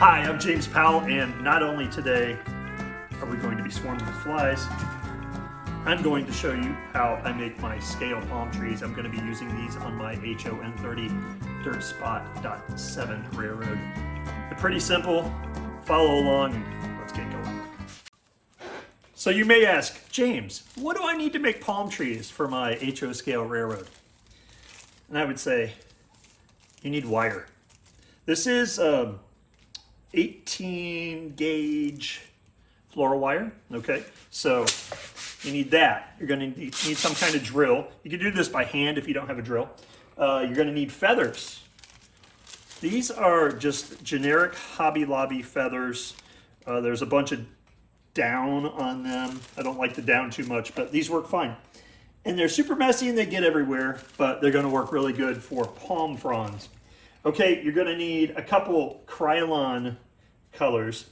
Hi, I'm James Powell, and not only today are we going to be swarming with flies, I'm going to show you how I make my scale palm trees. I'm going to be using these on my HON30 Dirt Spot.7 railroad. They're pretty simple. Follow along and let's get going. So you may ask, James, what do I need to make palm trees for my HO scale railroad? And I would say, you need wire. This is 18 gauge floral wire, okay? So you need that. You're gonna need some kind of drill. You can do this by hand if you don't have a drill. You're gonna need feathers. These are just generic Hobby Lobby feathers. There's a bunch of down on them. I don't like the down too much, but these work fine. And they're super messy and they get everywhere, but they're gonna work really good for palm fronds. Okay, you're gonna need a couple Krylon colors.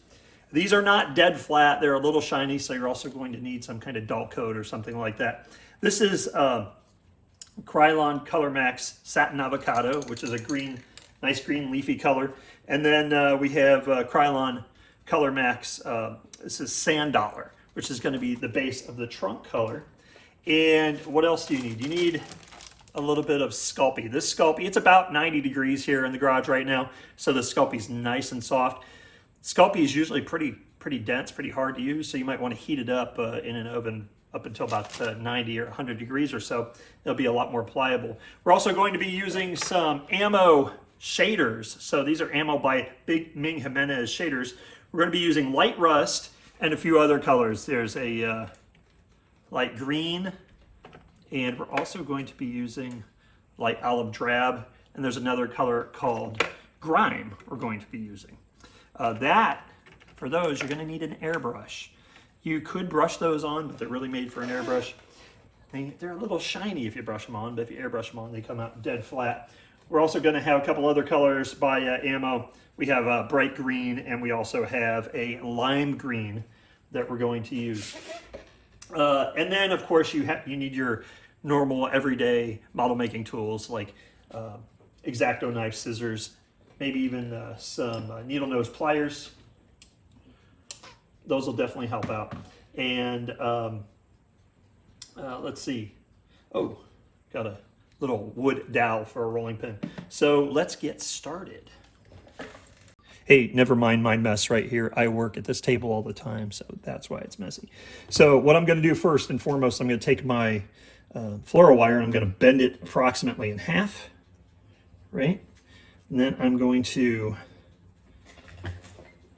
These are not dead flat, they're a little shiny, so you're also going to need some kind of dull coat or something like that. This is Krylon Color Max Satin Avocado, which is a green, nice green leafy color. And then we have Krylon Color Max, this is Sand Dollar, which is gonna be the base of the trunk color. And what else do you need? You need a little bit of sculpey. This sculpey, it's about 90 degrees here in the garage right now, so the sculpey's nice and soft. Sculpey is usually pretty dense, pretty hard to use, so you might want to heat it up in an oven up until about 90 or 100 degrees or so. It'll be a lot more pliable. We're also going to be using some ammo shaders. So these are ammo by Big Ming Jimenez shaders. We're going to be using light rust and a few other colors. There's a light green, and we're also going to be using light olive drab, and there's another color called grime we're going to be using. For those, you're going to need an airbrush. You could brush those on, but they're really made for an airbrush. They're a little shiny if you brush them on, but if you airbrush them on, they come out dead flat. We're also going to have a couple other colors by ammo. We have bright green, and we also have a lime green that we're going to use. And then, of course, you need your normal everyday model making tools like X-Acto knife, scissors, maybe even some needle nose pliers. Those will definitely help out. And let's see. Oh, got a little wood dowel for a rolling pin. So let's get started. Hey, never mind my mess right here. I work at this table all the time, so that's why it's messy. So what I'm going to do first and foremost, I'm going to take my floral wire and I'm going to bend it approximately in half, right? And then I'm going to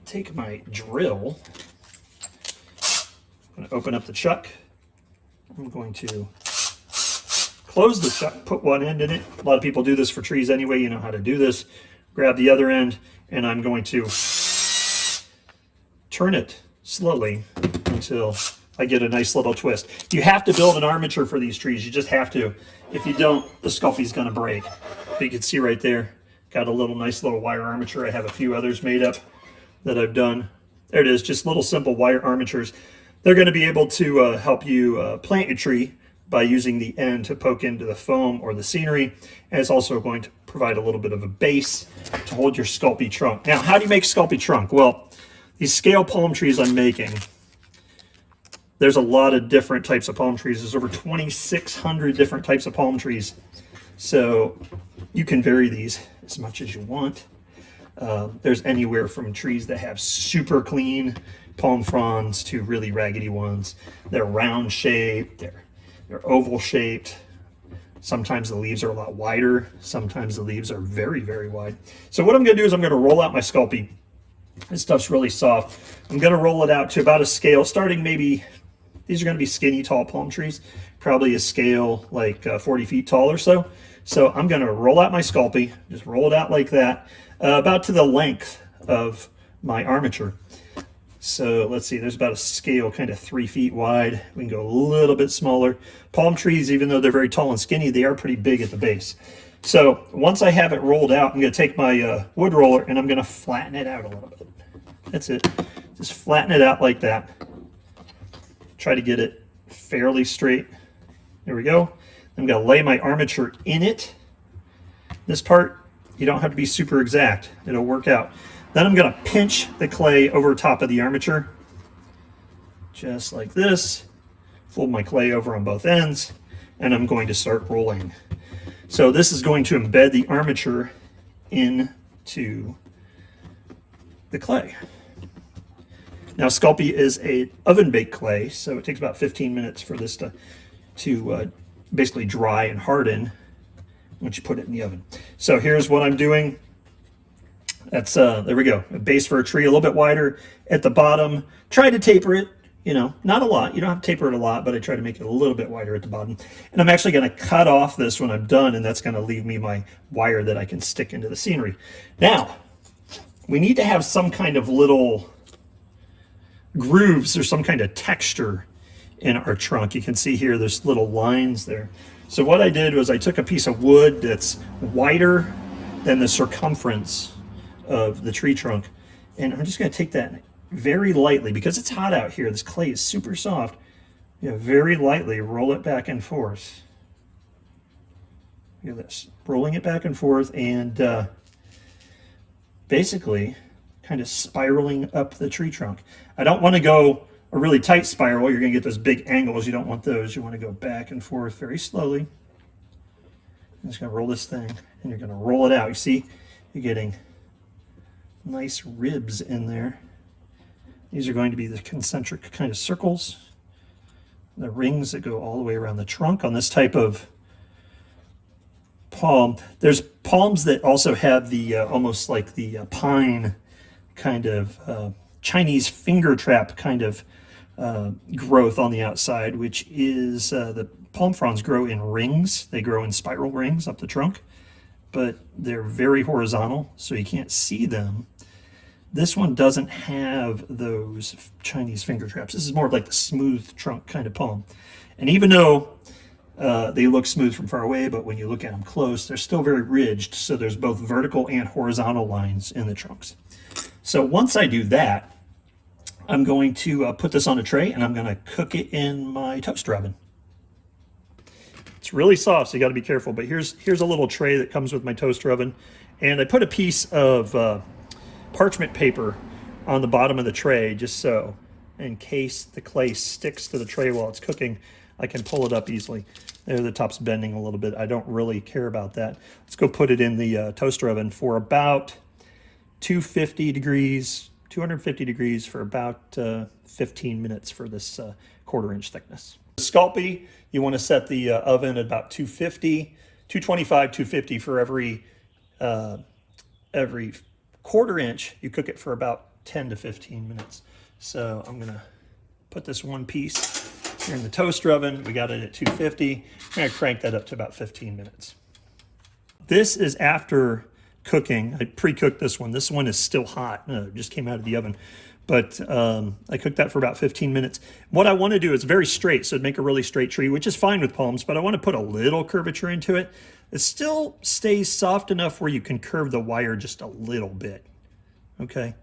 take my drill. I'm going to open up the chuck. I'm going to close the chuck, put one end in it. A lot of people do this for trees anyway. You know how to do this. Grab the other end, and I'm going to turn it slowly until I get a nice little twist. You have to build an armature for these trees. You just have to. If you don't, the sculpey's going to break. You can see right there, got a nice little wire armature. I have a few others made up that I've done. There it is, just little simple wire armatures. They're going to be able to help you plant your tree by using the end to poke into the foam or the scenery. And it's also going to provide a little bit of a base to hold your sculpey trunk. Now, how do you make sculpey trunk? Well, these scale palm trees I'm making, there's a lot of different types of palm trees. There's over 2,600 different types of palm trees. So you can vary these as much as you want. There's anywhere from trees that have super clean palm fronds to really raggedy ones. They're round shaped, they're oval shaped. Sometimes the leaves are a lot wider. Sometimes the leaves are very, very wide. So what I'm going to do is I'm going to roll out my sculpey. This stuff's really soft. I'm going to roll it out to about a scale, starting maybe, these are going to be skinny, tall palm trees, probably a scale like 40 feet tall or so. So I'm going to roll out my sculpey, just roll it out like that, about to the length of my armature. So let's see, there's about a scale kind of 3 feet wide. We can go a little bit smaller. Palm trees, even though they're very tall and skinny, they are pretty big at the base. So once I have it rolled out, I'm going to take my wood roller and I'm going to flatten it out a little bit. That's it. Just flatten it out like that. Try to get it fairly straight. There we go. I'm going to lay my armature in it. This part, you don't have to be super exact. It'll work out. Then I'm going to pinch the clay over top of the armature, just like this. Fold my clay over on both ends, and I'm going to start rolling. So this is going to embed the armature into the clay. Now sculpey is a oven baked clay, so it takes about 15 minutes for this to basically dry and harden once you put it in the oven. So here's what I'm doing. That's there we go. A base for a tree, a little bit wider at the bottom. Try to taper it, you know, not a lot. You don't have to taper it a lot, but I try to make it a little bit wider at the bottom. And I'm actually going to cut off this when I'm done, and that's going to leave me my wire that I can stick into the scenery. Now, we need to have some kind of little grooves or some kind of texture in our trunk. You can see here there's little lines there. So what I did was I took a piece of wood that's wider than the circumference of the tree trunk, and I'm just going to take that very lightly, because it's hot out here, this clay is super soft. You know, very lightly roll it back and forth. Look at this, rolling it back and forth, and basically kind of spiraling up the tree trunk. I don't want to go a really tight spiral. You're going to get those big angles. You don't want those. You want to go back and forth very slowly. I'm just going to roll this thing, and you're going to roll it out. You see, you're getting nice ribs in there. These are going to be the concentric kind of circles, the rings that go all the way around the trunk on this type of palm. There's palms that also have the almost like the pine kind of Chinese finger trap kind of growth on the outside, which is the palm fronds grow in rings. They grow in spiral rings up the trunk, but they're very horizontal, so you can't see them. This one doesn't have those Chinese finger traps. This is more like the smooth trunk kind of palm. And even though they look smooth from far away, but when you look at them close, they're still very ridged. So there's both vertical and horizontal lines in the trunks. So once I do that, I'm going to put this on a tray, and I'm going to cook it in my toaster oven. It's really soft, so you got to be careful. But here's a little tray that comes with my toaster oven, and I put a piece of parchment paper on the bottom of the tray, just so in case the clay sticks to the tray while it's cooking, I can pull it up easily. There, the top's bending a little bit. I don't really care about that. Let's go put it in the toaster oven for about 250 degrees for about 15 minutes for this 1/4 inch thickness. Sculpey, you want to set the oven at about 250, 225, 250 for every 1/4 inch. You cook it for about 10 to 15 minutes. So I'm gonna put this one piece here in the toaster oven. We got it at 250. I'm gonna crank that up to about 15 minutes. This is after cooking. I pre-cooked this one. This one is still hot. It just came out of the oven. But I cooked that for about 15 minutes. What I want to do is very straight, so it'd make a really straight tree, which is fine with palms, but I want to put a little curvature into it. It still stays soft enough where you can curve the wire just a little bit, okay?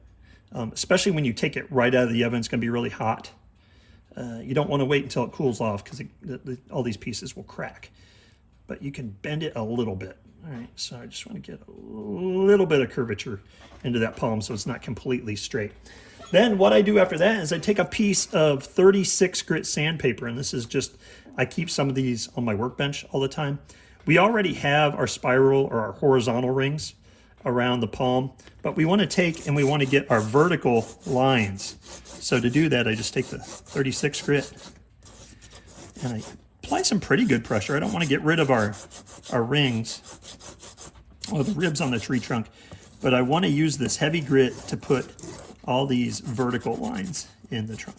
Especially when you take it right out of the oven, it's going to be really hot. You don't want to wait until it cools off, because all these pieces will crack. But you can bend it a little bit. All right, so I just want to get a little bit of curvature into that palm so it's not completely straight. Then what I do after that is I take a piece of 36 grit sandpaper, and this is just, I keep some of these on my workbench all the time. We already have our spiral or our horizontal rings around the palm, but we want to take and we want to get our vertical lines. So to do that, I just take the 36 grit and I apply some pretty good pressure. I don't want to get rid of our rings or the ribs on the tree trunk, but I want to use this heavy grit to put all these vertical lines in the trunk.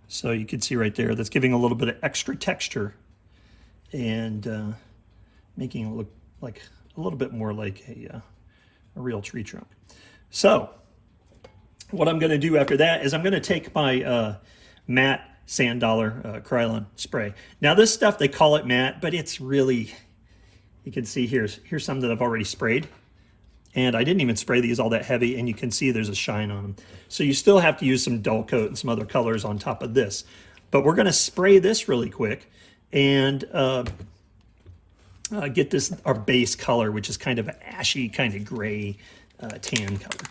So you can see right there, that's giving a little bit of extra texture and making it look like a little bit more like a real tree trunk. So what I'm going to do after that is I'm going to take my matte sand dollar Krylon spray. Now this stuff, they call it matte, but it's really, you can see here's some that I've already sprayed. And I didn't even spray these all that heavy, and you can see there's a shine on them. So you still have to use some dull coat and some other colors on top of this. But we're going to spray this really quick, and get this, our base color, which is kind of an ashy, kind of gray, tan color.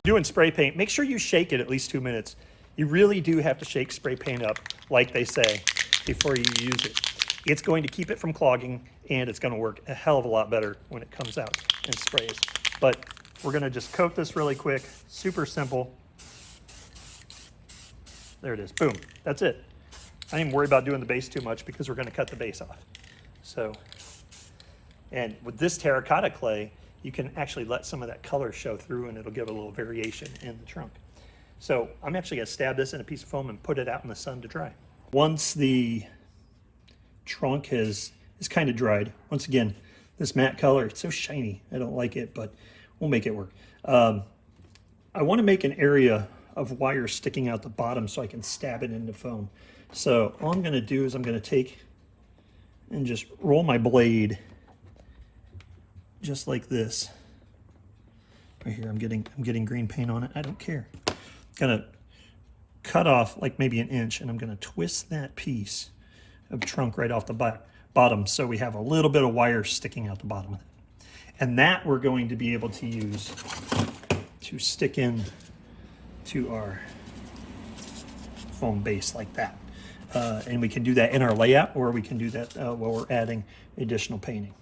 Doing spray paint, make sure you shake it at least 2 minutes. You really do have to shake spray paint up, like they say, before you use it. It's going to keep it from clogging, and it's going to work a hell of a lot better when it comes out and sprays. But we're going to just coat this really quick, super simple. There it is, boom, that's it. I didn't even worry about doing the base too much because we're going to cut the base off. So, and with this terracotta clay, you can actually let some of that color show through, and it'll give a little variation in the trunk. So I'm actually going to stab this in a piece of foam and put it out in the sun to dry. Once the trunk is kind of dried, once again, this matte color, it's so shiny. I don't like it, but we'll make it work. I want to make an area of wire sticking out the bottom so I can stab it into foam. So all I'm going to do is I'm going to take and just roll my blade just like this. Right here, I'm getting green paint on it. I don't care. Gonna cut off like maybe an inch, and I'm gonna twist that piece of trunk right off the bottom so we have a little bit of wire sticking out the bottom of it. And that we're going to be able to use to stick in to our foam base like that. And we can do that in our layout, or we can do that while we're adding additional painting.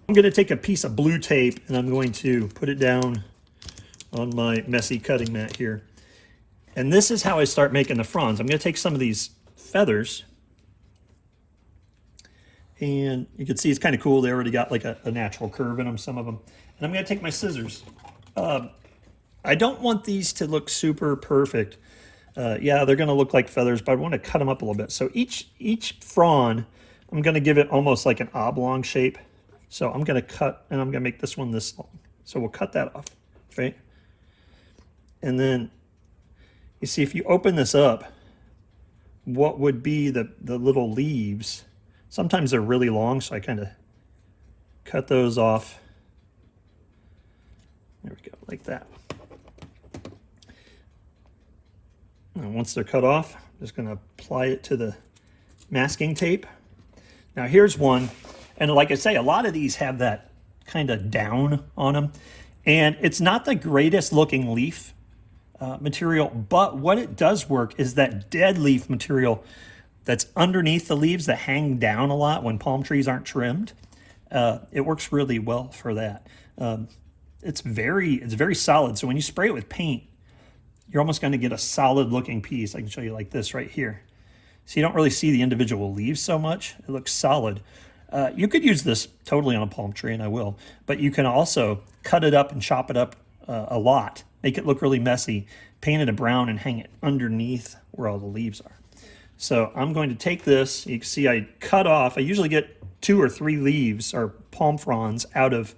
I'm going to take a piece of blue tape and I'm going to put it down on my messy cutting mat here. And this is how I start making the fronds. I'm going to take some of these feathers, and you can see it's kind of cool. They already got like a natural curve in them, some of them. And I'm going to take my scissors. I don't want these to look super perfect. Yeah, they're going to look like feathers, but I want to cut them up a little bit. So each frond, I'm going to give it almost like an oblong shape. So I'm going to cut, and I'm going to make this one this long. So we'll cut that off, right? And then you see, if you open this up, what would be the little leaves, sometimes they're really long, so I kind of cut those off. There we go, like that. And once they're cut off, I'm just going to apply it to the masking tape. Now here's one, and like I say, a lot of these have that kind of down on them, and it's not the greatest looking leaf material, but what it does work is that dead leaf material that's underneath the leaves that hang down a lot when palm trees aren't trimmed. It works really well for that. It's very solid, so when you spray it with paint, you're almost going to get a solid looking piece. I can show you like this right here. So you don't really see the individual leaves so much. It looks solid. You could use this totally on a palm tree, and I will, but you can also cut it up and chop it up a lot, make it look really messy, paint it a brown, and hang it underneath where all the leaves are. So I'm going to take this. You can see I cut off, I usually get 2 or 3 leaves or palm fronds out of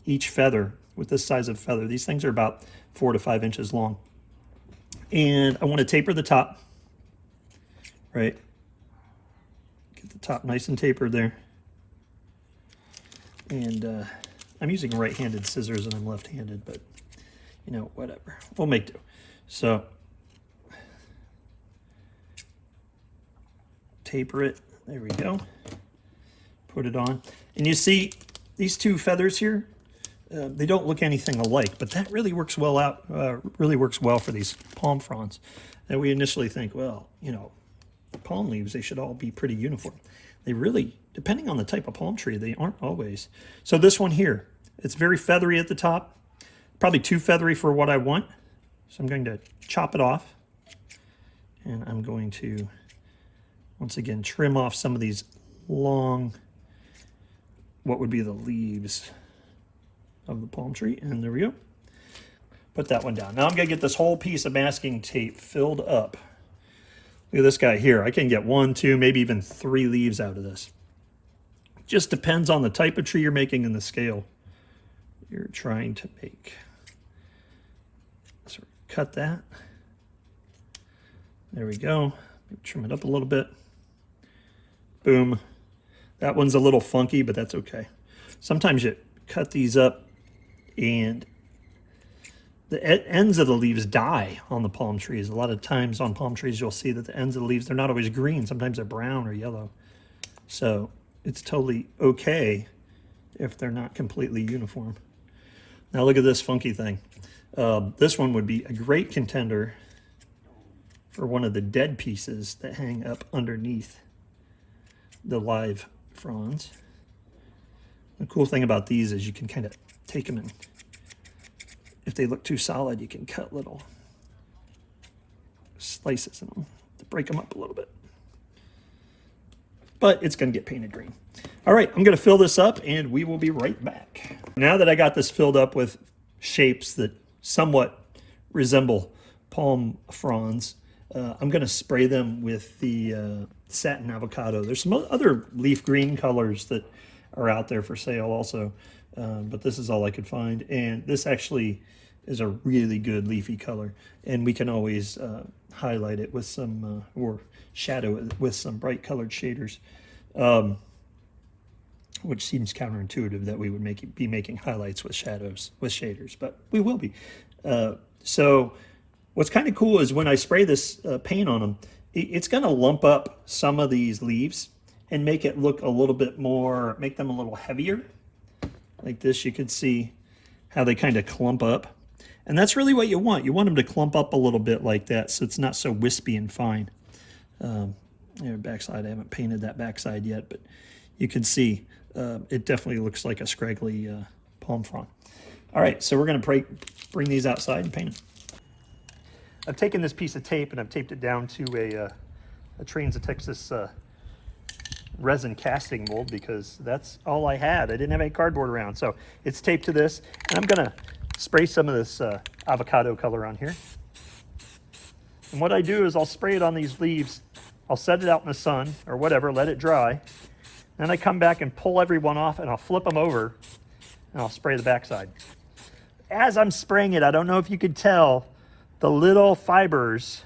each feather with this size of feather. These things are about 4 to 5 inches long. And I want to taper the top, right? Get the top nice and tapered there. And I'm using right-handed scissors and I'm left-handed, but you know, whatever. We'll make do. So taper it. There we go. Put it on. And you see these 2 feathers here, they don't look anything alike, but that really works well out, really works well for these palm fronds. And we initially think, well, you know, palm leaves, they should all be pretty uniform. They really, depending on the type of palm tree, they aren't always. So this one here, it's very feathery at the top, probably too feathery for what I want. So I'm going to chop it off, and I'm going to, once again, trim off some of these long, what would be the leaves of the palm tree. And there we go. Put that one down. Now I'm going to get this whole piece of masking tape filled up. Look at this guy here. I can get 1, 2, maybe even 3 leaves out of this. Just depends on the type of tree you're making and the scale you're trying to make. So cut that. There we go. Trim it up a little bit. Boom. That one's a little funky, but that's okay. Sometimes you cut these up and the ends of the leaves die on the palm trees. A lot of times on palm trees, you'll see that the ends of the leaves, they're not always green. Sometimes they're brown or yellow. So it's totally okay if they're not completely uniform. Now look at this funky thing. This one would be a great contender for one of the dead pieces that hang up underneath the live fronds. The cool thing about these is you can kind of take them and if they look too solid, you can cut little slices in them to break them up a little bit. But it's going to get painted green. All right, I'm going to fill this up and we will be right back. Now that I got this filled up with shapes that somewhat resemble palm fronds, I'm going to spray them with the satin avocado. There's some other leaf green colors that are out there for sale also, but this is all I could find. And this actually is a really good leafy color, and we can always highlight it with some, or shadow it with some bright colored shaders, which seems counterintuitive that we would be making highlights with shadows, with shaders, but we will be. So what's kind of cool is when I spray this paint on them, it's going to lump up some of these leaves and make it look a little bit more, make them a little heavier. Like this, you can see how they kind of clump up. And that's really what you want. You want them to clump up a little bit like that so it's not so wispy and fine. Backside, I haven't painted that backside yet, but you can see it definitely looks like a scraggly palm frond. All right, so we're going to bring these outside and paint them. I've taken this piece of tape and I've taped it down to a Trains of Texas resin casting mold because that's all I had. I didn't have any cardboard around, so it's taped to this. And I'm going to spray some of this avocado color on here. And what I do is I'll spray it on these leaves. I'll set it out in the sun or whatever, let it dry. Then I come back and pull every one off and I'll flip them over and I'll spray the backside. As I'm spraying it, I don't know if you could tell, the little fibers,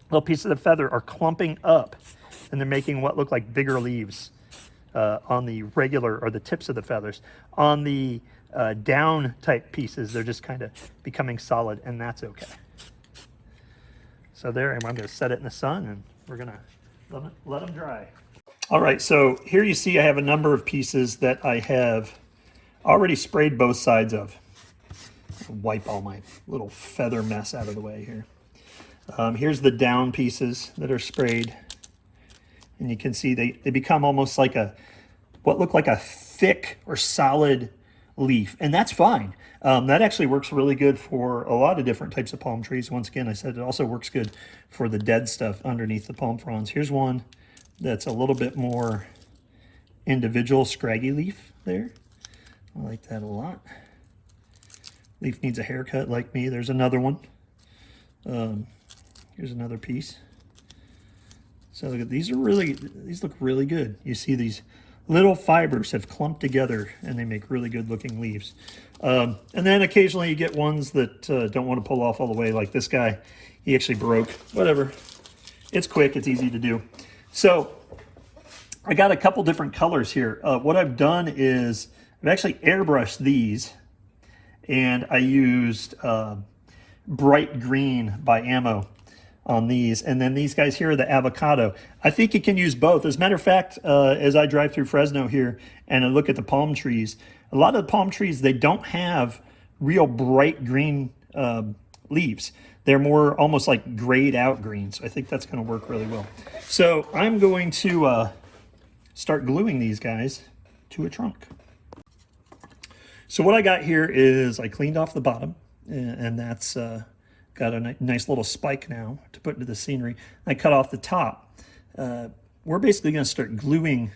little piece of the feather are clumping up and they're making what look like bigger leaves on the regular, or the tips of the feathers. On the down type pieces, they're just kind of becoming solid, and that's okay. So there, and I'm going to set it in the sun and we're going to let them dry. All right, so here you see I have a number of pieces that I have already sprayed both sides of. Wipe all my little feather mess out of the way here. Here's the down pieces that are sprayed. And you can see they become almost like what look like a thick or solid leaf. And that's fine. That actually works really good for a lot of different types of palm trees. Once again, I said it also works good for the dead stuff underneath the palm fronds. Here's one that's a little bit more individual scraggy leaf there. I like that a lot. Leaf needs a haircut like me. There's another one. Here's another piece. So look at these look really good. You see these little fibers have clumped together and they make really good looking leaves. And then occasionally you get ones that don't want to pull off all the way, like this guy. He actually broke. Whatever. It's quick. It's easy to do. So I got a couple different colors here. What I've done is I've actually airbrushed these, and I used bright green by Ammo on these. And then these guys here are the avocado. I think you can use both. As a matter of fact, as I drive through Fresno here and I look at the palm trees, a lot of the palm trees, they don't have real bright green leaves. They're more almost like grayed out green. So I think that's going to work really well. So I'm going to start gluing these guys to a trunk. So what I got here is I cleaned off the bottom, and that's got a nice little spike now to put into the scenery. I cut off the top. We're basically going to start gluing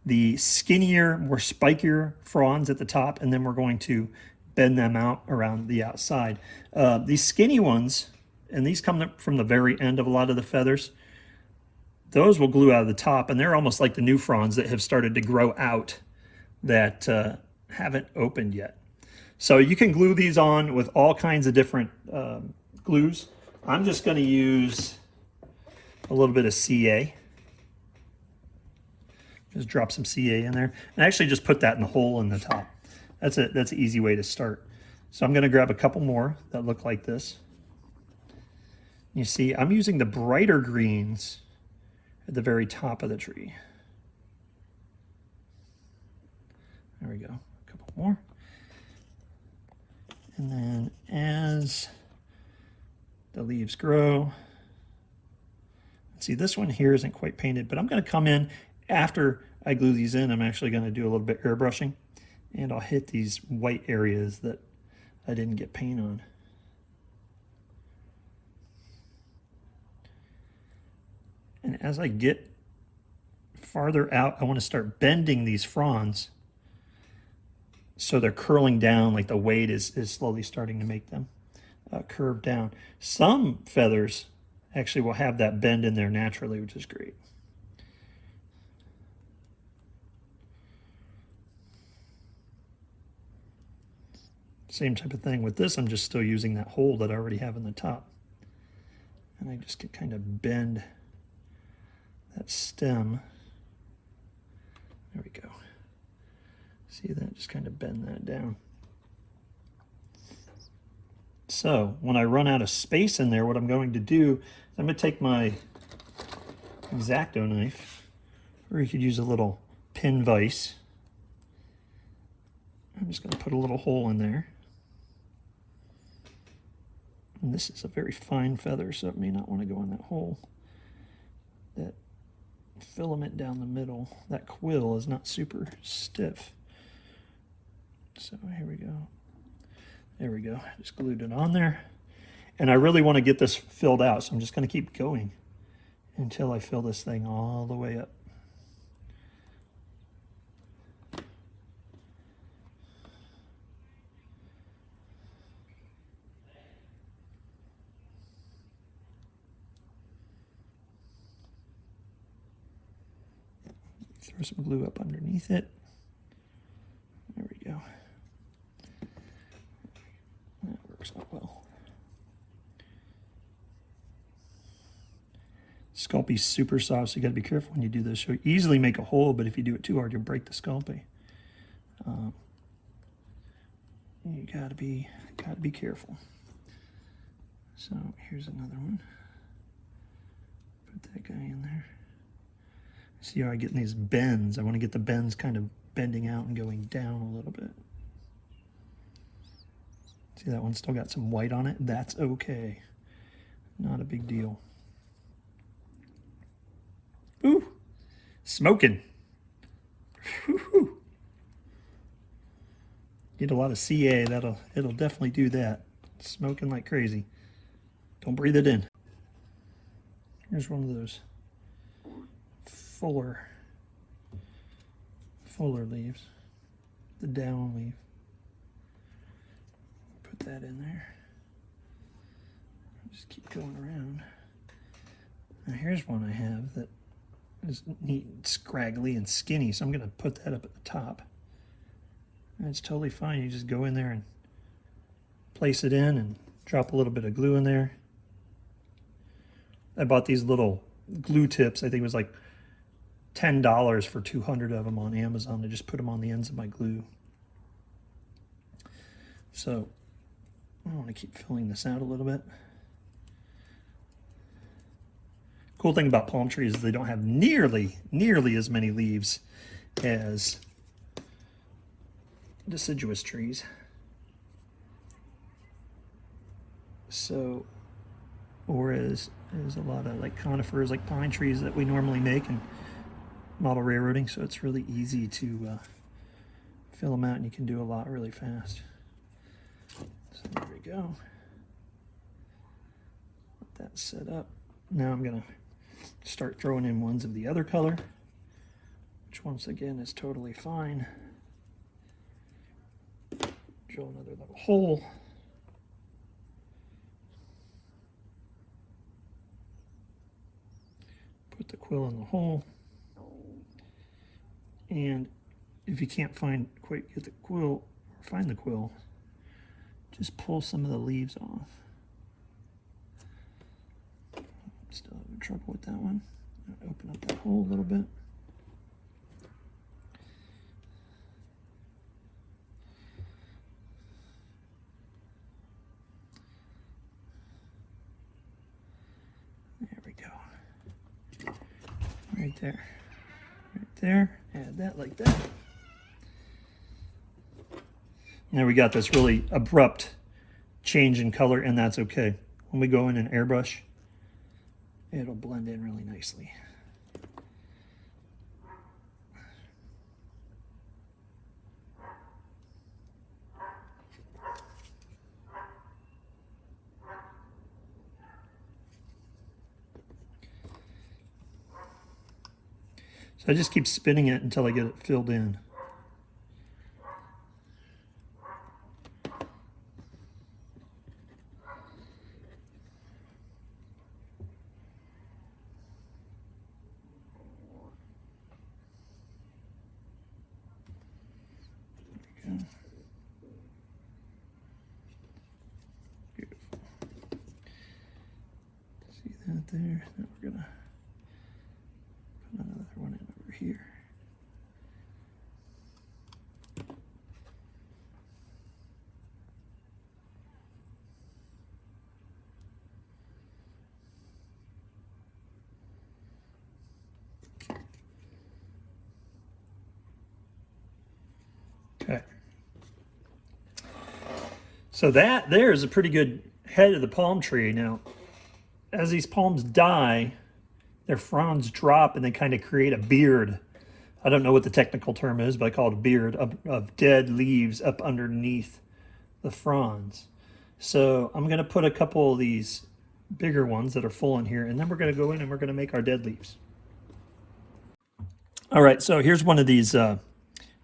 the skinnier, more spikier fronds at the top, and then we're going to bend them out around the outside. These skinny ones, and these come from the very end of a lot of the feathers, those will glue out of the top, and they're almost like the new fronds that have started to grow out that haven't opened yet. So you can glue these on with all kinds of different glues. I'm just going to use a little bit of CA. Just drop some CA in there. And actually just put that in the hole in the top. That's an easy way to start. So I'm going to grab a couple more that look like this. You see, I'm using the brighter greens at the very top of the tree. There we go, a couple more. And then as the leaves grow, see this one here isn't quite painted, but I'm going to come in after I glue these in. I'm actually going to do a little bit airbrushing, and I'll hit these white areas that I didn't get paint on. And as I get farther out, I want to start bending these fronds so they're curling down, like the weight is slowly starting to make them curve down. Some feathers actually will have that bend in there naturally, which is great. Same type of thing with this. I'm just still using that hole that I already have in the top. And I just can kind of bend that stem. There we go. See that? Just kind of bend that down. So when I run out of space in there, what I'm going to do is I'm going to take my X-Acto knife, or you could use a little pin vise. I'm just going to put a little hole in there. And this is a very fine feather, so it may not want to go in that hole. That filament down the middle, that quill is not super stiff. So here we go. There we go. Just glued it on there. And I really want to get this filled out, so I'm just going to keep going until I fill this thing all the way up. Throw some glue up underneath it. There we go. That works out well. Sculpey's super soft, so you got to be careful when you do this. You'll easily make a hole, but if you do it too hard, you'll break the Sculpey. You got to be careful. So here's another one. Put that guy in there. See how I get in these bends? I want to get the bends kind of bending out and going down a little bit. See, that one still got some white on it? That's okay. Not a big deal. Ooh, smoking. Woo-hoo. Get a lot of CA, it'll definitely do that. Smoking like crazy. Don't breathe it in. Here's one of those fuller leaves, the down leaf. Put that in there. Just keep going around. Now here's one I have that is neat and scraggly and skinny, so I'm going to put that up at the top. And it's totally fine. You just go in there and place it in and drop a little bit of glue in there. I bought these little glue tips. I think it was like $10 for 200 of them on Amazon. I just put them on the ends of my glue. So I want to keep filling this out a little bit. Cool thing about palm trees is they don't have nearly as many leaves as deciduous trees. So, or as a lot of like conifers, like pine trees that we normally make and model railroading, so it's really easy to fill them out, and you can do a lot really fast. So there we go. Let that set up. Now I'm going to start throwing in ones of the other color, which once again is totally fine. Drill another little hole. Put the quill in the hole. And if you can't quite get the quill, or find the quill, just pull some of the leaves off. Still having trouble with that one. Open up that hole a little bit. There we go. Right there. Right there. Add that like that. Now we got this really abrupt change in color, and that's okay. When we go in and airbrush, it'll blend in really nicely. So I just keep spinning it until I get it filled in. Beautiful. See that there? Now we're gonna put another one in over here. Okay. So that there is a pretty good head of the palm tree. Now, as these palms die, their fronds drop and they kind of create a beard. I don't know what the technical term is, but I call it a beard of dead leaves up underneath the fronds. So I'm going to put a couple of these bigger ones that are full in here, and then we're going to go in and we're going to make our dead leaves. All right, so here's one of these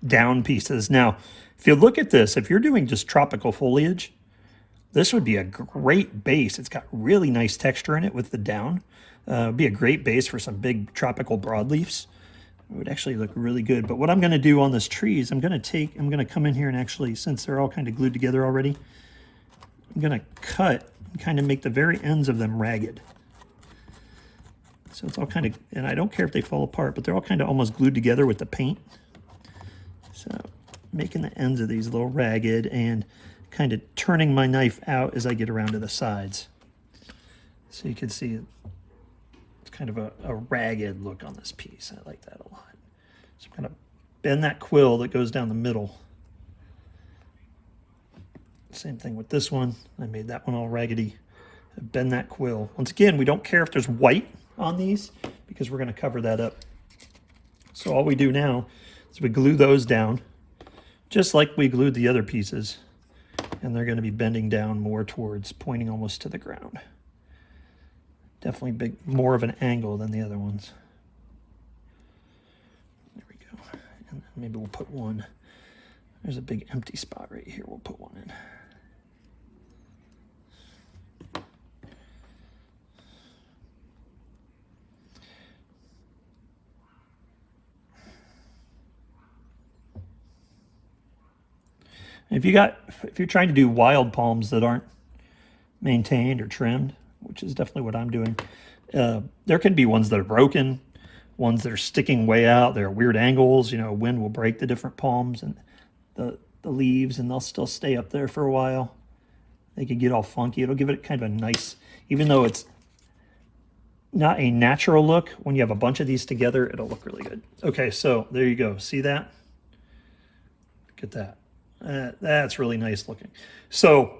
down pieces. Now, if you look at this, if you're doing just tropical foliage, this would be a great base. It's got really nice texture in it with the down. It would be a great base for some big tropical broadleafs. It would actually look really good. But what I'm going to do on this tree is I'm going to come in here and actually, since they're all kind of glued together already, I'm going to cut and kind of make the very ends of them ragged. So it's all kind of, and I don't care if they fall apart, but they're all kind of almost glued together with the paint. So making the ends of these a little ragged and kind of turning my knife out as I get around to the sides. So you can see it's kind of a ragged look on this piece. I like that a lot. So I'm going to bend that quill that goes down the middle. Same thing with this one. I made that one all raggedy. Bend that quill. Once again, we don't care if there's white on these because we're going to cover that up. So all we do now is we glue those down just like we glued the other pieces, and they're going to be bending down more towards pointing almost to the ground. Definitely more of an angle than the other ones. There we go. And maybe we'll put one. There's a big empty spot right here. We'll put one in. If you're trying to do wild palms that aren't maintained or trimmed, which is definitely what I'm doing, there can be ones that are broken, ones that are sticking way out. There are weird angles. You know, wind will break the different palms and the leaves, and they'll still stay up there for a while. They could get all funky. It'll give it kind of a nice, even though it's not a natural look, when you have a bunch of these together, it'll look really good. Okay, so there you go. See that? Look at that. That's really nice looking. So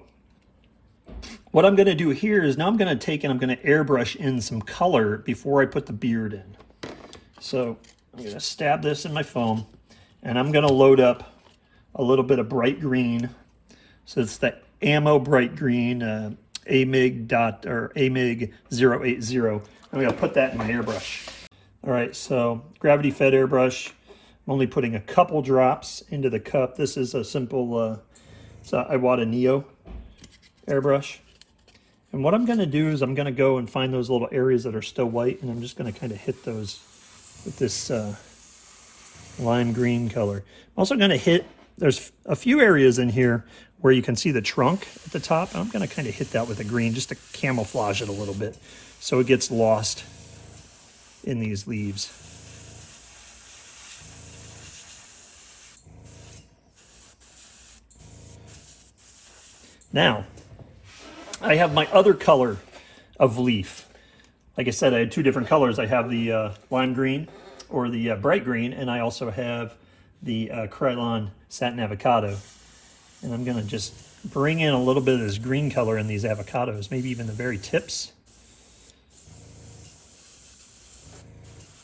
what I'm going to do here is now I'm going to take and I'm going to airbrush in some color before I put the beard in. So I'm going to stab this in my foam, and I'm going to load up a little bit of bright green. So it's the Ammo Bright Green AMIG 080. I'm going to put that in my airbrush. All right, so gravity fed airbrush. I'm only putting a couple drops into the cup. This is a simple Iwata Neo airbrush. And what I'm going to do is I'm going to go and find those little areas that are still white, and I'm just going to kind of hit those with this lime green color. I'm also going to hit, there's a few areas in here where you can see the trunk at the top. I'm going to kind of hit that with a green just to camouflage it a little bit so it gets lost in these leaves. Now, I have my other color of leaf. Like I said, I had two different colors. I have the lime green or the bright green, and I also have the Krylon Satin Avocado. And I'm gonna just bring in a little bit of this green color in these avocados, maybe even the very tips,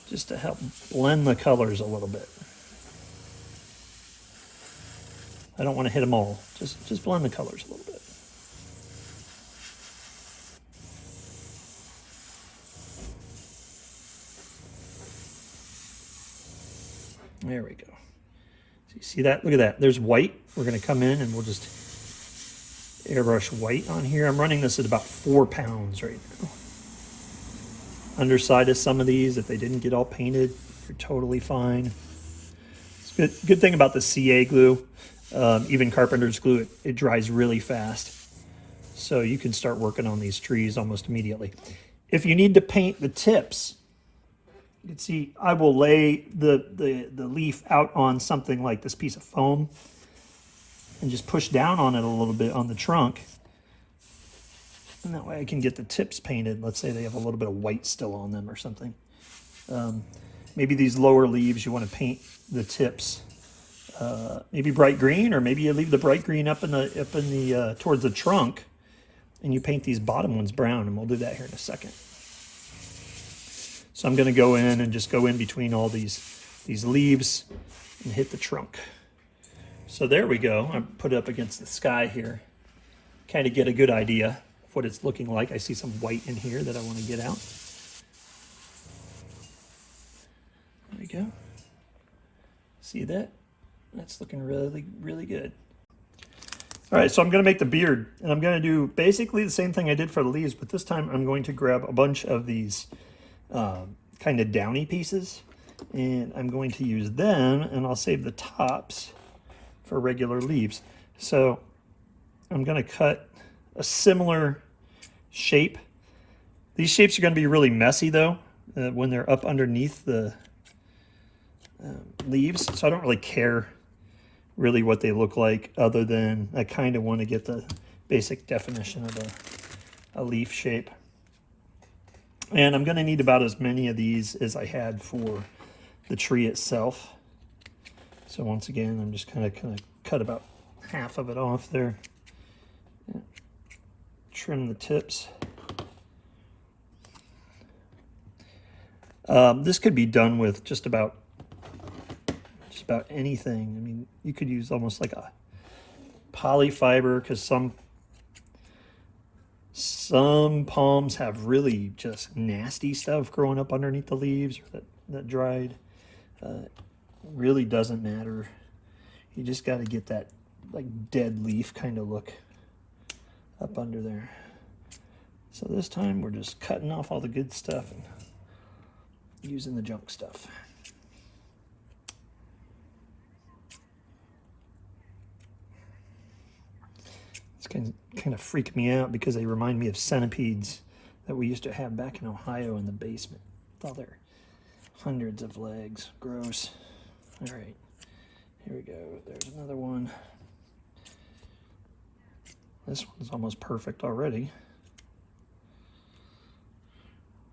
just to help blend the colors a little bit. I don't want to hit them all, just blend the colors a little bit. There we go. So you see that? Look at that. There's white. We're going to come in and we'll just airbrush white on here. I'm running this at about 4 pounds right now. Underside of some of these, if they didn't get all painted, you're totally fine. It's good thing about the CA glue, even carpenter's glue, it dries really fast. So you can start working on these trees almost immediately. If you need to paint the tips, you can see I will lay the leaf out on something like this piece of foam and just push down on it a little bit on the trunk. And that way I can get the tips painted. Let's say they have a little bit of white still on them or something. Maybe these lower leaves, you want to paint the tips maybe bright green, or maybe you leave the bright green up in the towards the trunk, and you paint these bottom ones brown, and we'll do that here in a second. So I'm going to go in and just go in between all these leaves and hit the trunk. So there we go. I put it up against the sky here, kind of get a good idea of what it's looking like. I see some white in here that I want to get out. There we go. See that? That's looking really, really good. All right, so I'm going to make the beard, and I'm going to do basically the same thing I did for the leaves, but this time I'm going to grab a bunch of these kind of downy pieces, and I'm going to use them, and I'll save the tops for regular leaves. So I'm going to cut a similar shape. These shapes are going to be really messy though when they're up underneath the leaves, so I don't really care really what they look like, other than I kind of want to get the basic definition of a leaf shape. And I'm going to need about as many of these as I had for the tree itself. So once again, I'm just kind of cut about half of it off there. Trim the tips. This could be done with just about anything. I mean, you could use almost like a polyfiber, because some palms have really just nasty stuff growing up underneath the leaves, or that dried. Really doesn't matter. You just got to get that like dead leaf kind of look up under there. So this time we're just cutting off all the good stuff and using the junk stuff. It's kind of freak me out because they remind me of centipedes that we used to have back in Ohio in the basement. Oh, they're hundreds of legs. Gross. All right, here we go. There's another one. This one's almost perfect already.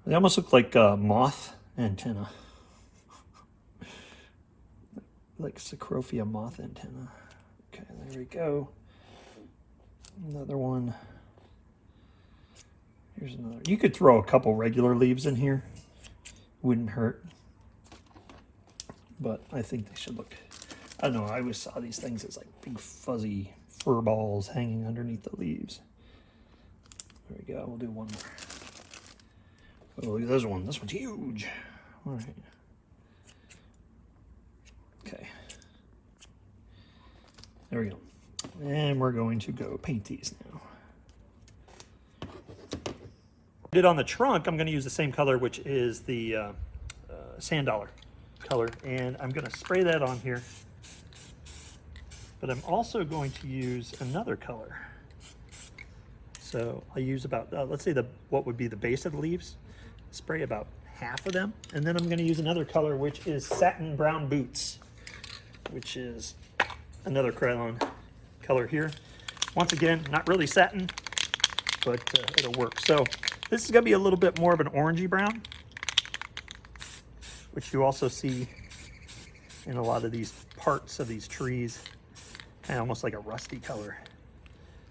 They almost look like moth antenna. Like Cecrophia moth antenna. Okay, there we go. Another one. Here's another. You could throw a couple regular leaves in here. Wouldn't hurt. But I think they should look, I don't know, I always saw these things as like big fuzzy fur balls hanging underneath the leaves. There we go. We'll do one more. Oh, look at this one. This one's huge. All right. Okay. There we go. And we're going to go paint these now. Did on the trunk, I'm going to use the same color, which is the sand dollar color, and I'm going to spray that on here. But I'm also going to use another color. So I use about, let's say what would be the base of the leaves. Spray about half of them, and then I'm going to use another color, which is satin brown boots, which is another Krylon color here. Once again, not really satin, but it'll work. So this is going to be a little bit more of an orangey brown, which you also see in a lot of these parts of these trees. kind of almost like a rusty color.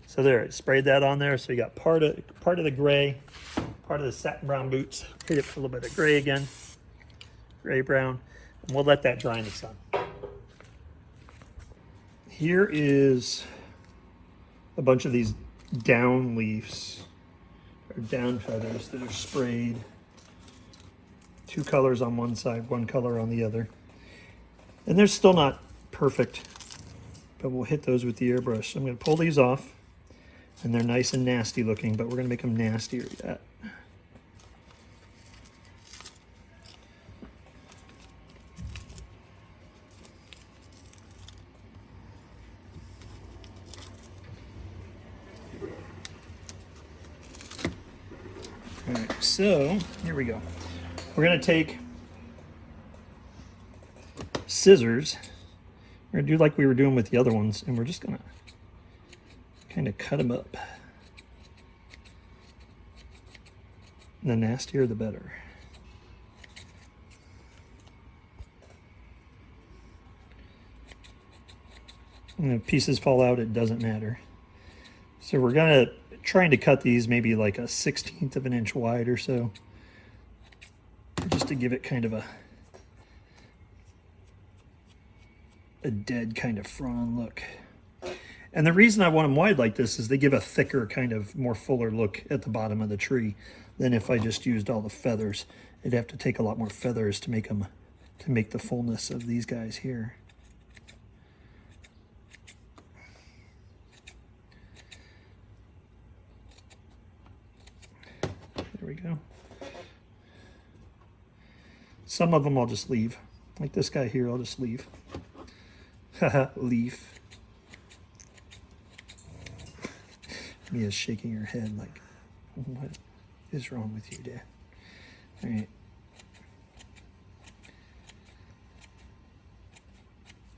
So there, sprayed that on there. So you got part of the gray, part of the satin brown boots. Hit it with a little bit of gray again, gray brown, and we'll let that dry in the sun. Here is a bunch of these down leaves, or down feathers that are sprayed. 2 colors on one side, 1 color on the other. And they're still not perfect, but we'll hit those with the airbrush. So I'm going to pull these off, and they're nice and nasty looking, but we're going to make them nastier yet. All right, so here we go. We're going to take scissors. We're going to do like we were doing with the other ones, and we're just going to kind of cut them up. The nastier, the better. And if pieces fall out, it doesn't matter. So we're going to trying to cut these maybe like a 1/16 of an inch wide or so, just to give it kind of a dead kind of frond look. And the reason I want them wide like this is they give a thicker, kind of more fuller look at the bottom of the tree than if I just used all the feathers. It'd have to take a lot more feathers to make them, to make the fullness of these guys here. There we go. Some of them I'll just leave. Like this guy here, I'll just leave. Haha, leaf. Mia's shaking her head like, what is wrong with you, Dad? All right.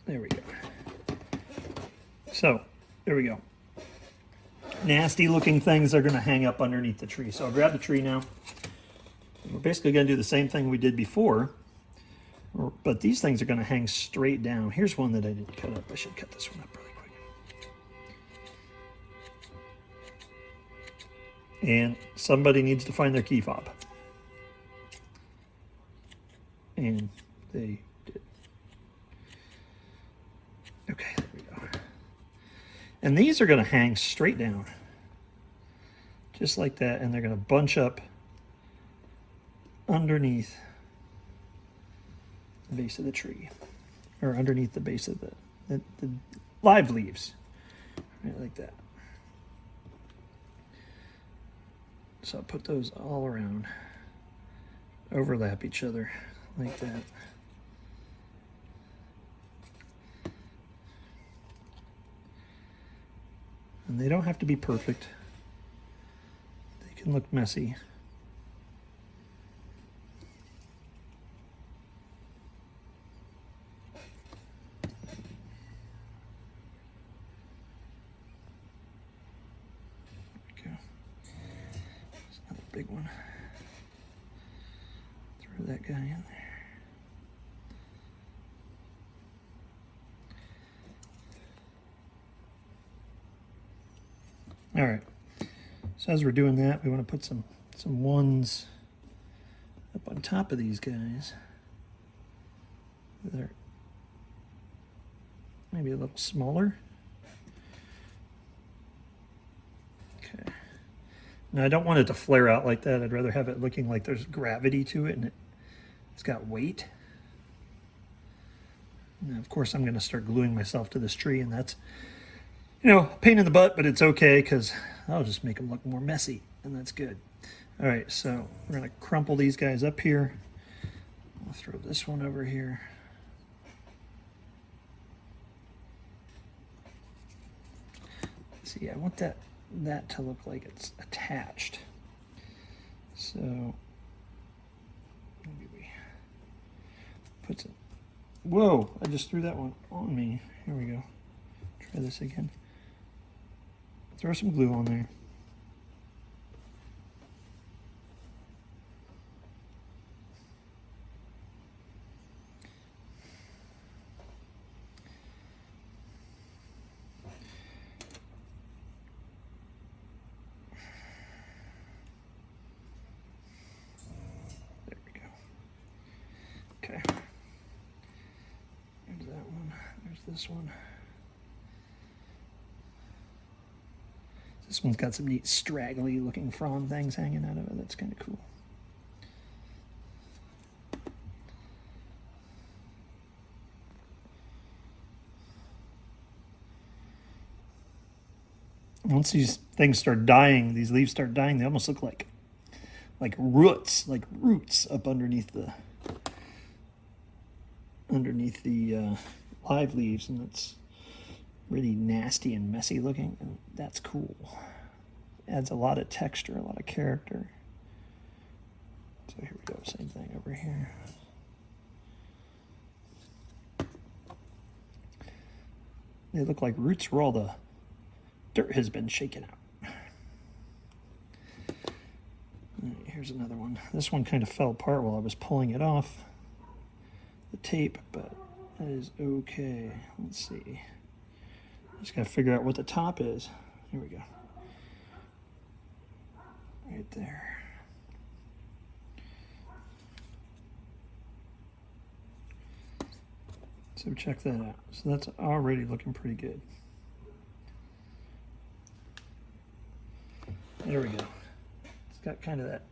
There we go. So, there we go. Nasty looking things are going to hang up underneath the tree. So I'll grab the tree now. We're basically going to do the same thing we did before, but these things are going to hang straight down. Here's one that I didn't cut up. I should cut this one up really quick. And somebody needs to find their key fob. And they did. Okay, there we go. And these are going to hang straight down. Just like that. And they're going to bunch up underneath the base of the tree. Or underneath the base of the live leaves. Right, like that. So I'll put those all around. Overlap each other like that. And they don't have to be perfect. They can look messy. There we go. There's another big one. Throw that guy in there. All right, so as we're doing that, we want to put some ones up on top of these guys. They're maybe a little smaller. Okay. Now I don't want it to flare out like that. I'd rather have it looking like there's gravity to it and it's got weight. Now, of course, I'm going to start gluing myself to this tree, and that's, you know, a pain in the butt, but it's okay because I'll just make them look more messy, and that's good. All right, so we're going to crumple these guys up here. I'll throw this one over here. See, I want that to look like it's attached. So maybe we put some. Whoa! I just threw that one on me. Here we go. Try this again. Throw some glue on there. Okay. There's that one. There's this one. This one's got some neat straggly looking frond things hanging out of it. That's kind of cool. Once these things start dying, these leaves start dying, they almost look like roots up underneath the live leaves, and it's really nasty and messy looking, and that's cool. Adds a lot of texture, a lot of character. So here we go, same thing over here. They look like roots where all the dirt has been shaken out. Here's another one. This one kind of fell apart while I was pulling it off the tape, but that is okay. Let's see. Just gotta figure out what the top is. Here we go. Right there. So check that out. So that's already looking pretty good. There we go. It's got kind of that.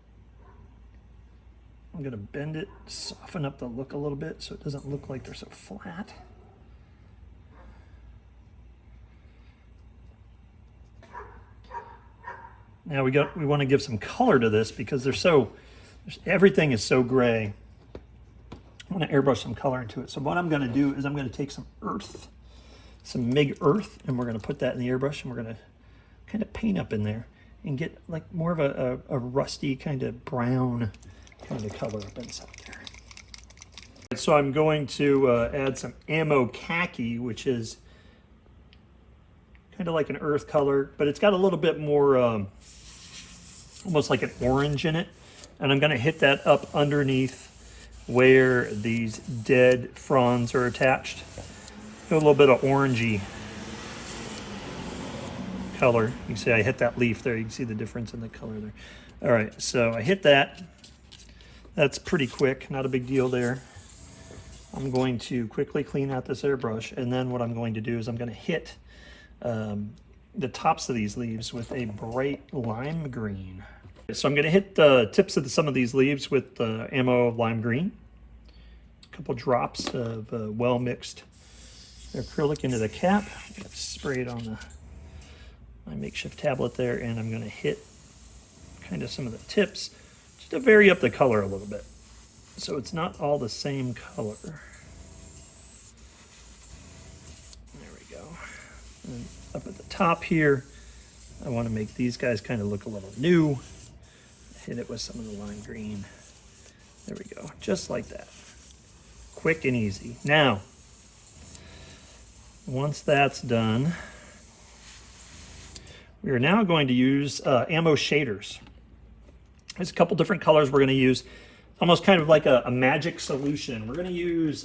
I'm gonna bend it, soften up the look a little bit so it doesn't look like they're so flat. Now we want to give some color to this because everything is so gray. I want to airbrush some color into it. So what I'm going to do is I'm going to take some earth, some MIG earth, and we're going to put that in the airbrush, and we're going to kind of paint up in there and get like more of a rusty kind of brown kind of color up inside there. So I'm going to add some ammo khaki, which is kind of like an earth color, but it's got a little bit more almost like an orange in it. And I'm going to hit that up underneath where these dead fronds are attached. Got a little bit of orangey color. You can see I hit that leaf there. You can see the difference in the color there. All right, so I hit that. That's pretty quick, not a big deal there. I'm going to quickly clean out this airbrush, and then what I'm going to do is I'm going to hit the tops of these leaves with a bright lime green. So I'm going to hit the tips of some of these leaves with ammo lime green. A couple drops of well-mixed acrylic into the cap. Spray it on my makeshift tablet there, and I'm going to hit kind of some of the tips just to vary up the color a little bit, so it's not all the same color. There we go. And up at the top here, I want to make these guys kind of look a little new. Hit it with some of the lime green. There we go, just like that. Quick and easy. Now, once that's done, we are now going to use ammo shaders. There's a couple different colors we're going to use. Almost kind of like a magic solution. We're going to use,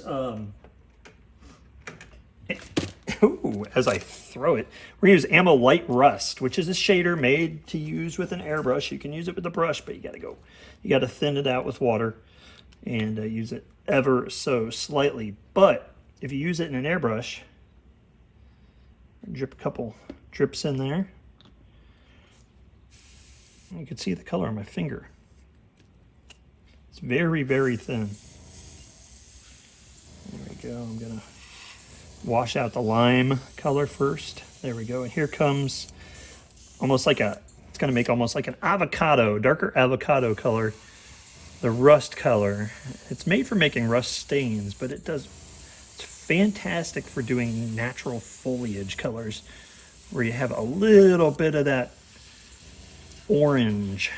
as I throw it, we're going to use Ammo Light Rust, which is a shader made to use with an airbrush. You can use it with a brush, but you got to thin it out with water and use it ever so slightly. But if you use it in an airbrush, drip a couple drips in there. You can see the color on my finger. It's very, very thin. There we go. I'm going to wash out the lime color first. There we go. And here comes almost like it's going to make almost like an avocado, darker avocado color. The rust color. It's made for making rust stains, but it's fantastic for doing natural foliage colors where you have a little bit of that orange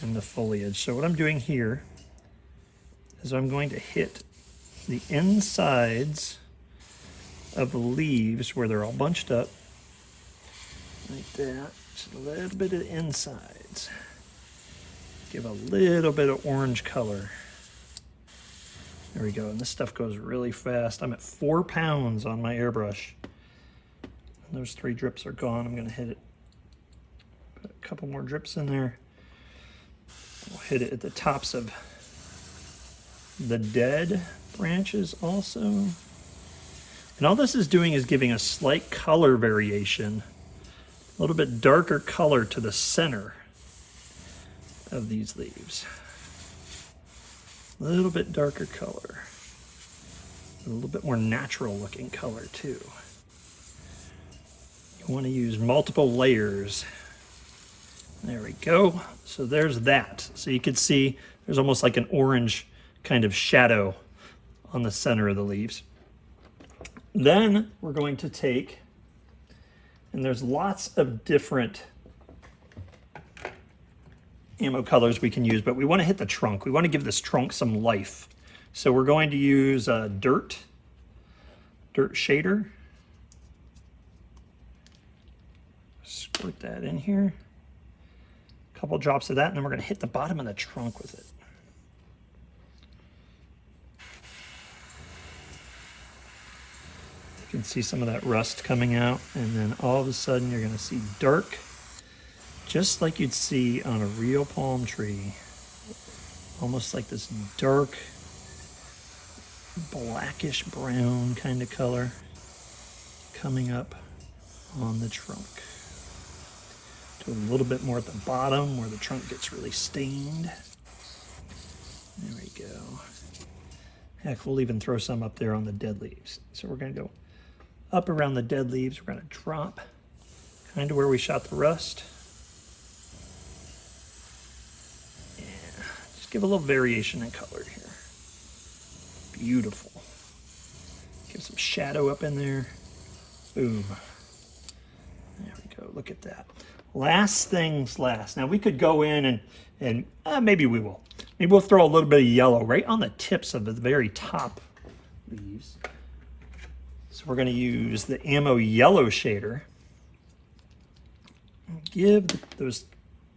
in the foliage. So what I'm doing here is I'm going to hit the insides of the leaves where they're all bunched up like that. Just a little bit of the insides. Give a little bit of orange color. There we go. And this stuff goes really fast. I'm at 4 pounds on my airbrush. And those 3 drips are gone. I'm going to hit it. Put a couple more drips in there. We'll hit it at the tops of the dead branches also. And all this is doing is giving a slight color variation, a little bit darker color to the center of these leaves. A little bit darker color. A little bit more natural looking color too. You want to use multiple layers. There we go. So there's that. So you can see there's almost like an orange kind of shadow on the center of the leaves. Then we're going to take, and there's lots of different ammo colors we can use, but we want to hit the trunk. We want to give this trunk some life. So we're going to use dirt shader. Squirt that in here. A couple drops of that, and then we're going to hit the bottom of the trunk with it. You can see some of that rust coming out, and then all of a sudden you're going to see dark, just like you'd see on a real palm tree. Almost like this dark, blackish brown kind of color coming up on the trunk. Do a little bit more at the bottom where the trunk gets really stained. There we go. Heck, we'll even throw some up there on the dead leaves. So we're going to go up around the dead leaves. We're going to drop kind of where we shot the rust. Yeah, just give a little variation in color here. Beautiful. Give some shadow up in there. Boom. There we go. Look at that. Last things last. Now we could go in and maybe we will. Maybe we'll throw a little bit of yellow right on the tips of the very top leaves. So we're going to use the ammo yellow shader. Give those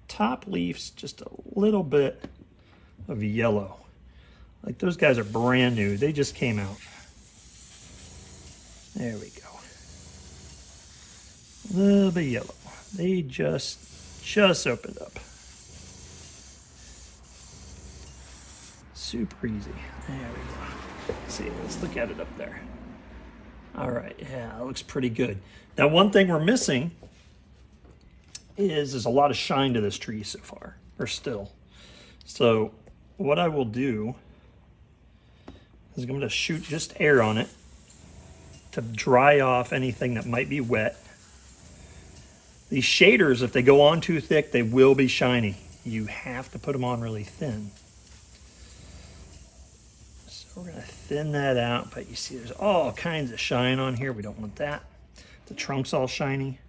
top leaves just a little bit of yellow. Like those guys are brand new. They just came out. There we go. A little bit yellow. They just opened up. Super easy. There we go. Let's see, let's look at it up there. All right, yeah, that looks pretty good. Now, one thing we're missing is there's a lot of shine to this tree so far, or still. So what I will do is I'm going to shoot just air on it to dry off anything that might be wet. These shaders, if they go on too thick, they will be shiny. You have to put them on really thin. So we're going to thin that out, but you see there's all kinds of shine on here. We don't want that. The trunk's all shiny.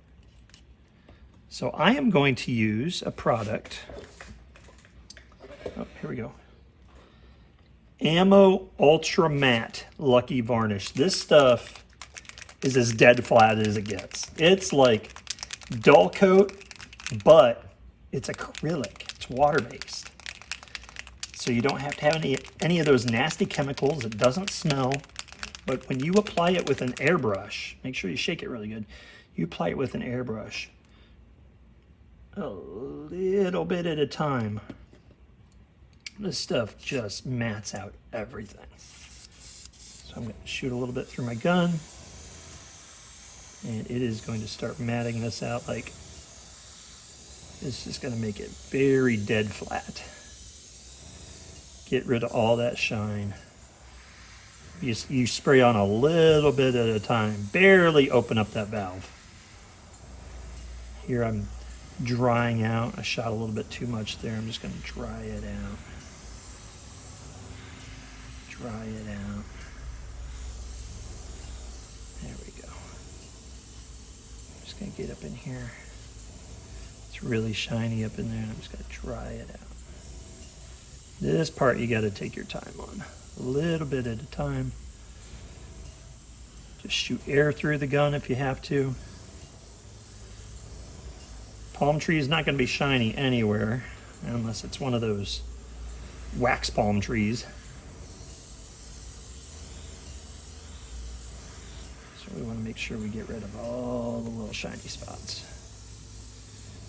So I am going to use a product. Oh, here we go. Ammo Ultra Matte Lucky Varnish. This stuff is as dead flat as it gets. It's like dull coat, but it's acrylic. It's water-based. So you don't have to have any of those nasty chemicals. It doesn't smell. But when you apply it with an airbrush, make sure you shake it really good. You apply it with an airbrush a little bit at a time. This stuff just mats out everything. So I'm going to shoot a little bit through my gun. And it is going to start matting this out like, it's just going to make it very dead flat. Get rid of all that shine. You spray on a little bit at a time. Barely open up that valve. Here I'm drying out. I shot a little bit too much there. I'm just going to dry it out. Dry it out. There we go. I'm just going to get up in here. It's really shiny up in there, and I'm just going to dry it out. This part you got to take your time on. A little bit at a time. Just shoot air through the gun if you have to. Palm tree is not going to be shiny anywhere unless it's one of those wax palm trees. So we want to make sure we get rid of all the little shiny spots.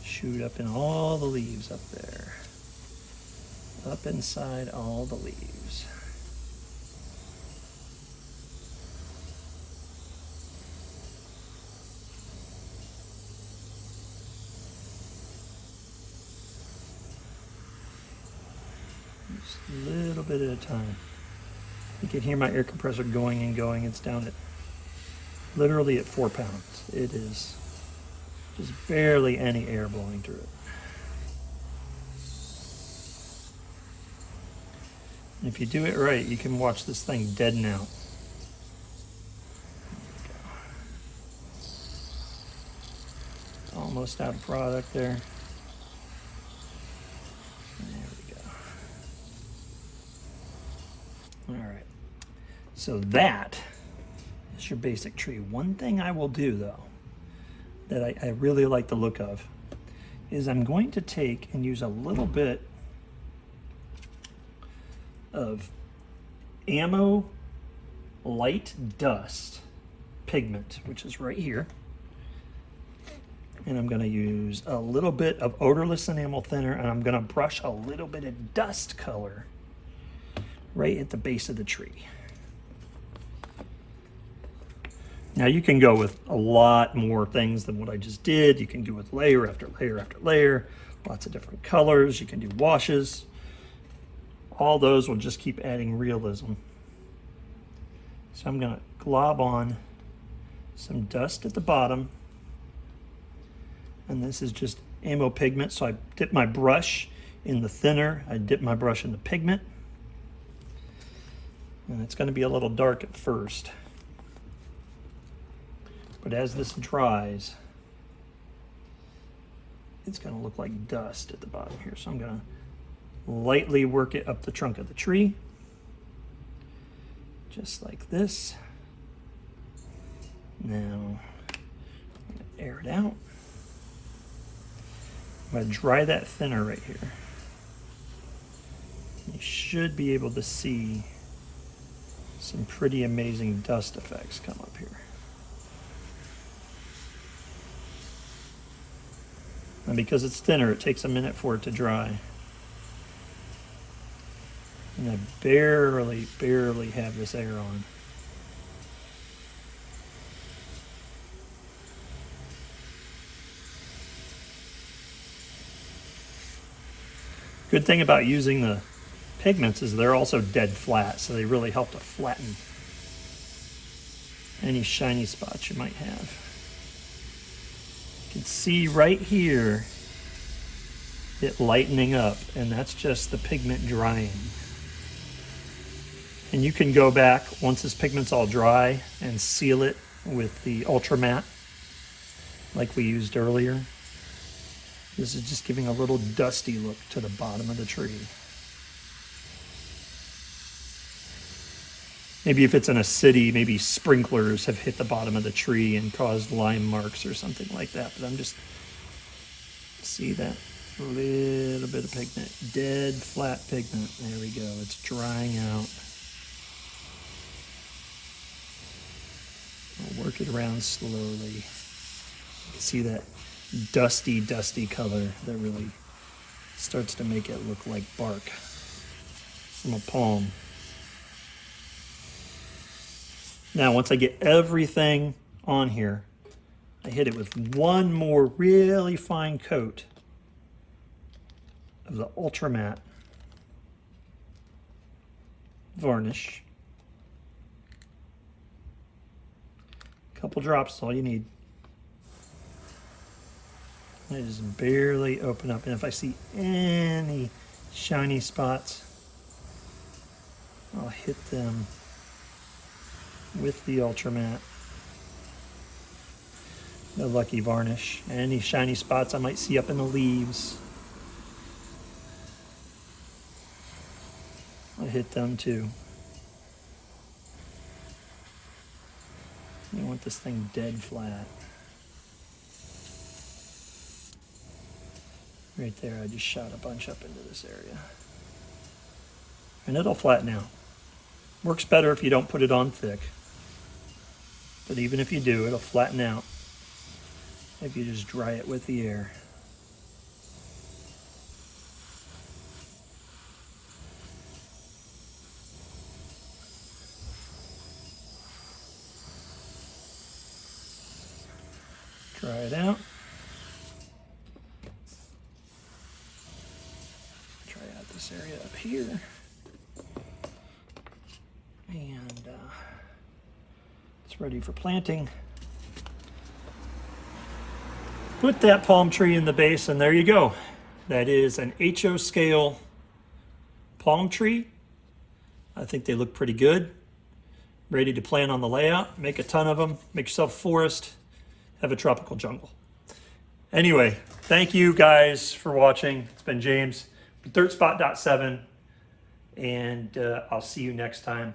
Shoot up in all the leaves up there. Up inside all the leaves. a little bit at a time. You can hear my air compressor going and going. It's down at literally at 4 pounds. It is just barely any air blowing through it. And if you do it right, you can watch this thing deaden out. Almost out of product there. There we go. All right. So that is your basic tree. One thing I will do though, that I really like the look of, is I'm going to take and use a little bit of ammo light dust pigment, which is right here. And I'm going to use a little bit of odorless enamel thinner, and I'm going to brush a little bit of dust color right at the base of the tree. Now you can go with a lot more things than what I just did. You can go with layer after layer after layer, lots of different colors. You can do washes. All those will just keep adding realism. So I'm going to glob on some dust at the bottom. And this is just ammo pigment. So I dip my brush in the thinner. I dip my brush in the pigment. And it's going to be a little dark at first. But as this dries, it's going to look like dust at the bottom here. So I'm going to lightly work it up the trunk of the tree, just like this. Now, I'm going to air it out. I'm going to dry that thinner right here. You should be able to see some pretty amazing dust effects come up here. And because it's thinner, it takes a minute for it to dry. And I barely have this air on. Good thing about using the pigments is they're also dead flat, so they really help to flatten any shiny spots you might have. You can see right here it lightening up, and that's just the pigment drying. And you can go back once this pigment's all dry and seal it with the ultra matte like we used earlier. This is just giving a little dusty look to the bottom of the tree. Maybe if it's in a city, maybe sprinklers have hit the bottom of the tree and caused lime marks or something like that. But I'm just, see that little bit of pigment, dead flat pigment. There we go, it's drying out. I'll work it around slowly. You can see that dusty color that really starts to make it look like bark from a palm. Now, once I get everything on here, I hit it with one more really fine coat of the ultra matte varnish. A couple drops is all you need. I just barely open up, and if I see any shiny spots, I'll hit them with the ultra matte, the lucky varnish. Any shiny spots I might see up in the leaves, I'll hit them too. You want this thing dead flat. Right there, I just shot a bunch up into this area. And it'll flatten out. Works better if you don't put it on thick. But even if you do, it'll flatten out if you just dry it with the air. Dry it out. Try out this area up here. ready for planting. Put that palm tree in the base, and there you go. That is an HO scale palm tree. I think they look pretty good. Ready to plant on the layout. Make a ton of them. Make yourself a forest. Have a tropical jungle. Anyway, thank you guys for watching. It's been James, DirtSpot.7, and I'll see you next time.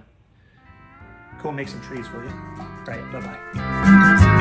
Go make some trees, will you? All right, bye-bye.